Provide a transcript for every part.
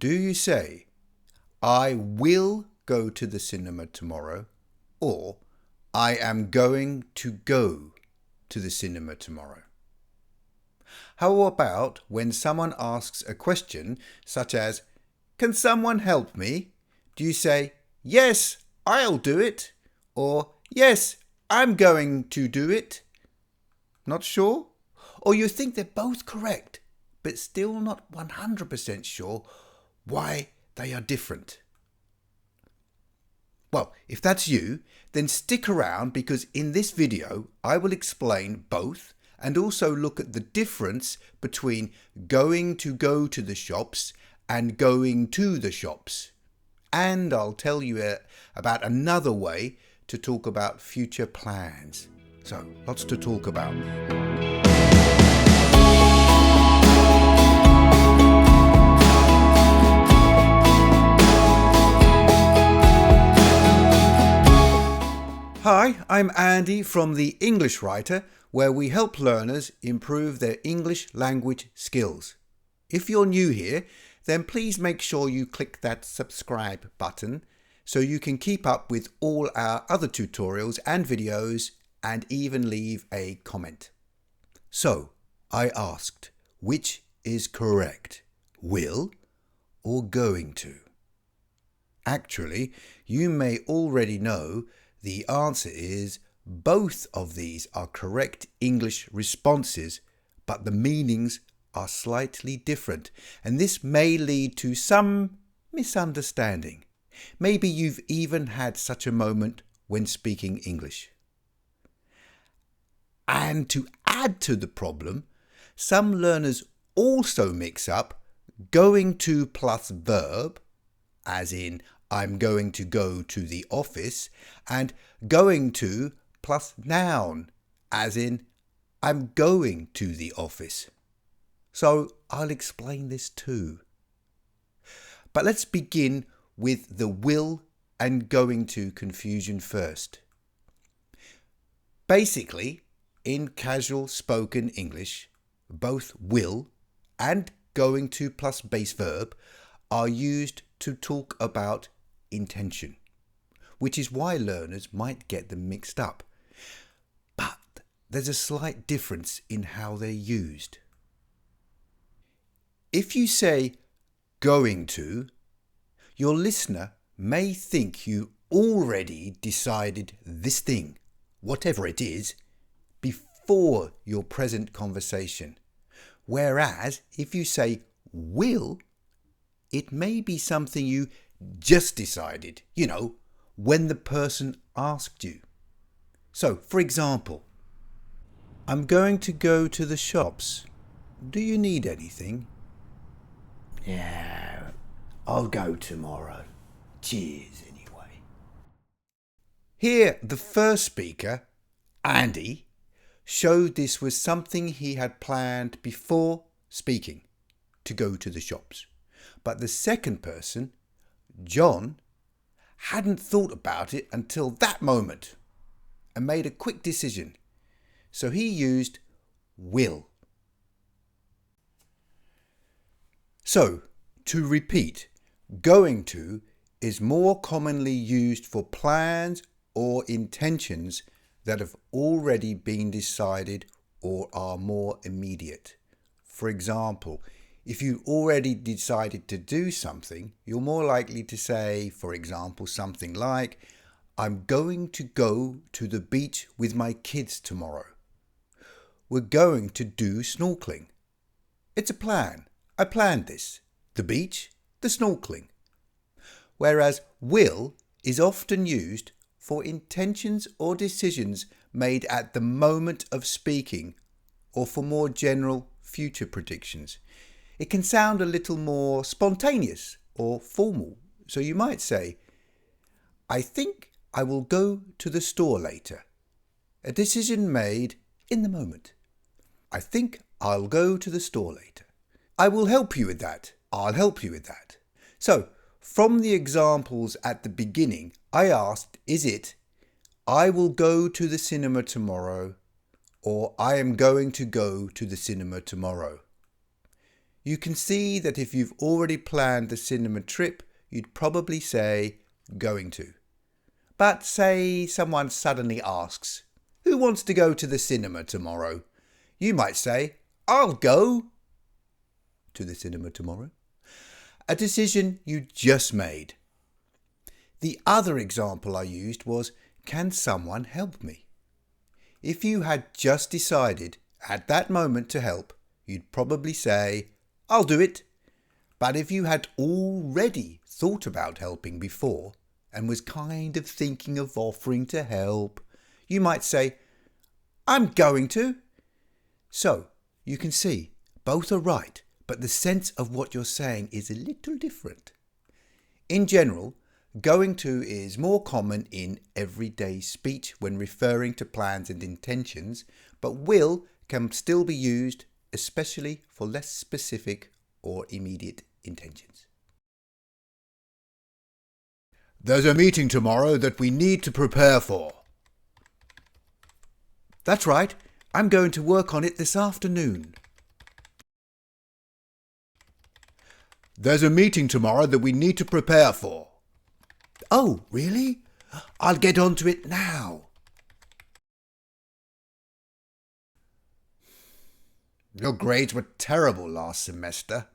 Do you say, I will go to the cinema tomorrow, or I am going to go to the cinema tomorrow? How about when someone asks a question such as, can someone help me? Do you say, yes, I'll do it, or yes, I'm going to do it? Not sure? Or you think they're both correct, but still not 100% sure why they are different? Well, if that's you, then stick around because in this video I will explain both and also look at the difference between going to go to the shops and going to the shops. And I'll tell you about another way to talk about future plans. So, lots to talk about. Hi, I'm Andy from The English Writer, where we help learners improve their English language skills. If you're new here, then please make sure you click that subscribe button so you can keep up with all our other tutorials and videos and even leave a comment. So, I asked, which is correct, will or going to? Actually, you may already know the answer is both of these are correct English responses, but the meanings are slightly different, and this may lead to some misunderstanding. Maybe you've even had such a moment when speaking English. And to add to the problem, some learners also mix up going to plus verb, as in I'm going to go to the office, and going to plus noun, as in I'm going to the office. So I'll explain this too. But let's begin with the will and going to confusion first. Basically, in casual spoken English, both will and going to plus base verb are used to talk about intention, which is why learners might get them mixed up. But there's a slight difference in how they're used. If you say going to, your listener may think you already decided this thing, whatever it is, before your present conversation. Whereas if you say will, it may be something you just decided, when the person asked you. So, for example, I'm going to go to the shops. Do you need anything? Yeah, I'll go tomorrow. Cheers anyway. Here, the first speaker, Andy, showed this was something he had planned before speaking, to go to the shops. But the second person, John, hadn't thought about it until that moment and made a quick decision. So he used will. So, to repeat, going to is more commonly used for plans or intentions that have already been decided or are more immediate. For example, if you already decided to do something, you're more likely to say, for example, something like, I'm going to go to the beach with my kids tomorrow. We're going to do snorkeling. It's a plan. I planned this. The beach, the snorkeling. Whereas will is often used for intentions or decisions made at the moment of speaking or for more general future predictions. It can sound a little more spontaneous or formal. So you might say, I think I will go to the store later. A decision made in the moment. I think I'll go to the store later. I will help you with that. I'll help you with that. So, from the examples at the beginning, I asked, is it, I will go to the cinema tomorrow, or I am going to go to the cinema tomorrow? You can see that if you've already planned the cinema trip, you'd probably say going to. But say someone suddenly asks, who wants to go to the cinema tomorrow? You might say, I'll go to the cinema tomorrow. A decision you just made. The other example I used was, can someone help me? If you had just decided at that moment to help, you'd probably say, I'll do it. But if you had already thought about helping before and was kind of thinking of offering to help, you might say, I'm going to. So, you can see, both are right, but the sense of what you're saying is a little different. In general, going to is more common in everyday speech when referring to plans and intentions, but will can still be used, especially for less specific or immediate intentions. There's a meeting tomorrow that we need to prepare for. That's right, I'm going to work on it this afternoon. There's a meeting tomorrow that we need to prepare for. Oh, really? I'll get on to it now. Your grades were terrible last semester.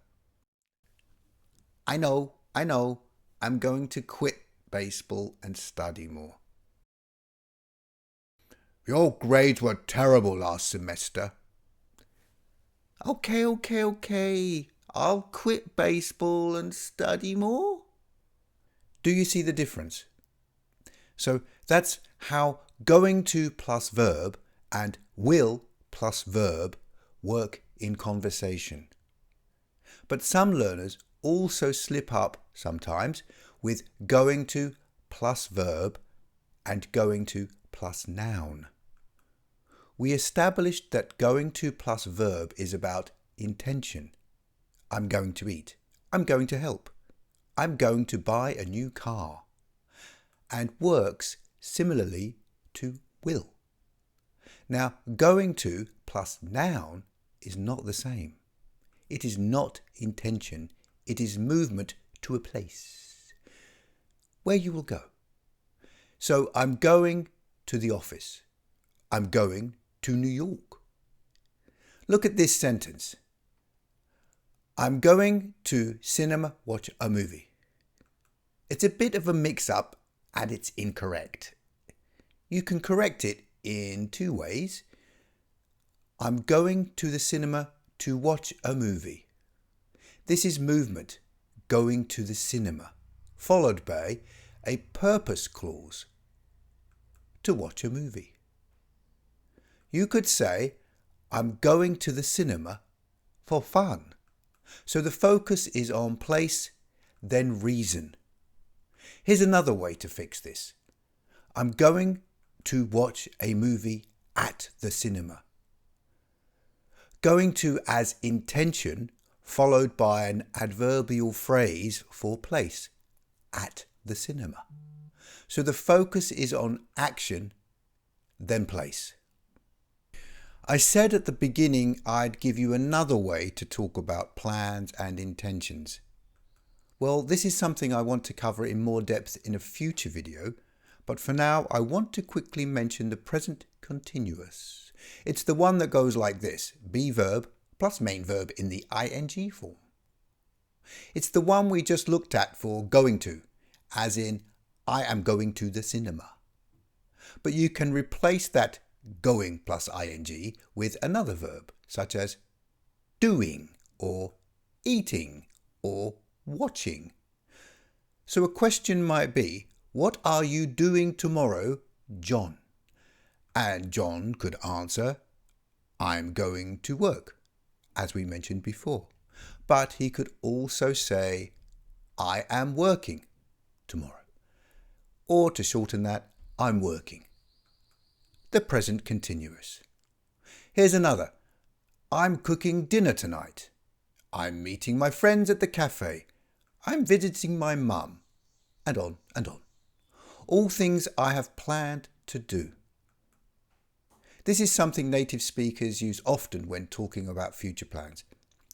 I know. I'm going to quit baseball and study more. Your grades were terrible last semester. Okay. I'll quit baseball and study more. Do you see the difference? So that's how going to plus verb and will plus verb work in conversation. But some learners also slip up sometimes with going to plus verb and going to plus noun. We established that going to plus verb is about intention. I'm going to eat. I'm going to help. I'm going to buy a new car. And works similarly to will. Now, going to plus noun is not the same. It is not intention. It is movement to a place where you will go. So I'm going to the office. I'm going to New York. Look at this sentence. I'm going to cinema watch a movie. It's a bit of a mix-up and it's incorrect. You can correct it in two ways. I'm going to the cinema to watch a movie. This is movement, going to the cinema, followed by a purpose clause, to watch a movie. You could say, I'm going to the cinema for fun. So the focus is on place, then reason. Here's another way to fix this. I'm going to watch a movie at the cinema. Going to as intention, followed by an adverbial phrase for place, at the cinema. So the focus is on action, then place. I said at the beginning I'd give you another way to talk about plans and intentions. Well, this is something I want to cover in more depth in a future video, but for now I want to quickly mention the present continuous. It's the one that goes like this, be verb plus main verb in the ing form. It's the one we just looked at for going to, as in I am going to the cinema. But you can replace that going plus ing with another verb, such as doing or eating or watching. So a question might be, what are you doing tomorrow, John? And John could answer, I'm going to work, as we mentioned before. But he could also say, I am working tomorrow. Or to shorten that, I'm working. The present continuous. Here's another. I'm cooking dinner tonight. I'm meeting my friends at the cafe. I'm visiting my mum. And on and on. All things I have planned to do. This is something native speakers use often when talking about future plans.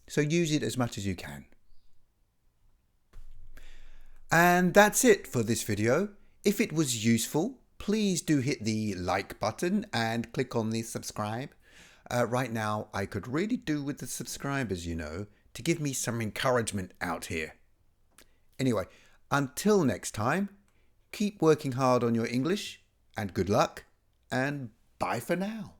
So use it as much as you can. And that's it for this video. If it was useful, please do hit the like button and click on the subscribe. Right now, I could really do with the subscribers, to give me some encouragement out here. Anyway, until next time, keep working hard on your English, and good luck, and bye for now.